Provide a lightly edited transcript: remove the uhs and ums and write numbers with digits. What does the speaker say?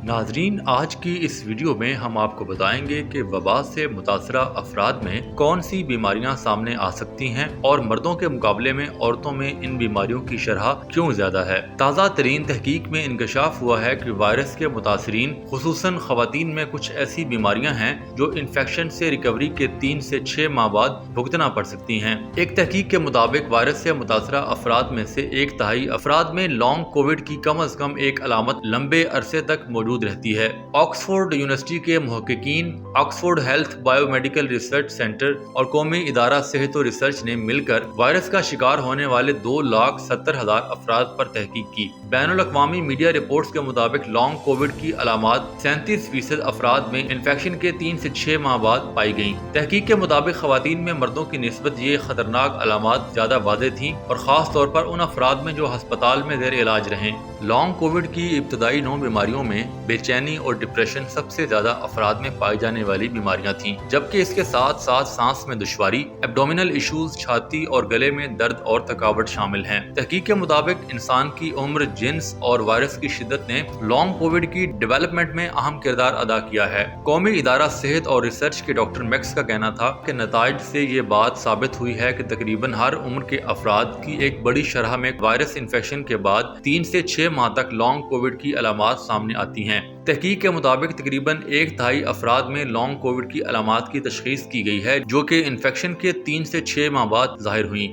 नाजरीन, आज की इस वीडियो में हम आपको बताएंगे कि वबा से मुतासरा अफराद में कौन सी बीमारियां सामने आ सकती हैं और मर्दों के मुकाबले में औरतों में इन बीमारियों की शरह क्यों ज्यादा है। ताज़ा तरीन तहकीक में इंकशाफ हुआ है कि वायरस के मुतासरीन खुसूसन खवातीन में कुछ ऐसी बीमारियां हैं जो इन्फेक्शन से रिकवरी के 3 से 6 माह बाद भुगतना पड़ सकती हैं। एक तहकीक के मुताबिक वायरस से मुतासरा अफराद में से 1/3 अफराद में लॉन्ग कोविड की कम अज कम एक अलामत लंबे अरसे तक मौजूद रहती है। ऑक्सफोर्ड यूनिवर्सिटी के मुहक्किकीन, Oxford Health Biomedical Research Centre और कौमी इदारा सेहत और रिसर्च ने मिलकर वायरस का शिकार होने वाले 2,70,000 अफराद पर तहकीक की। बैनुल अक़वामी मीडिया रिपोर्ट्स के मुताबिक लॉन्ग कोविड की अलामात 37% अफराद में इन्फेक्शन के 3 से 6 माह बाद पाई गयी। तहकीक के मुताबिक खवातीन में मर्दों की निस्बत ये खतरनाक अलामात ज्यादा वाज़ेह थी और खास तौर पर उन अफराद में जो अस्पताल में ज़ेर इलाज रहे। लॉन्ग कोविड की इब्तदाई 9 बीमारियों में बेचैनी और डिप्रेशन सबसे ज्यादा अफराद में पाई जाने वाली बीमारियां थीं, जबकि इसके साथ साथ सांस में दुश्वारी, एब्डोमिनल इश्यूज, छाती और गले में दर्द और थकावट शामिल हैं। तहकीक के मुताबिक इंसान की उम्र, जिन्स और वायरस की शिद्दत ने लॉन्ग कोविड की डेवलपमेंट में अहम किरदार अदा किया है। कौमी इदारा सेहत और रिसर्च के डॉक्टर मैक्स का कहना था कि नताइज से ये बात साबित हुई है कि तकरीबन हर उम्र के अफराद की एक बड़ी शरह में वायरस इन्फेक्शन के बाद 3 से 6 माह तक लॉन्ग कोविड की अलामात सामने आती हैं। तहकीक के मुताबिक तकरीबन 1/3 अफराद में लॉन्ग कोविड की अलामात की तशखीस की गई है, जो कि इन्फेक्शन के 3 से 6 माह बाद जाहिर हुई।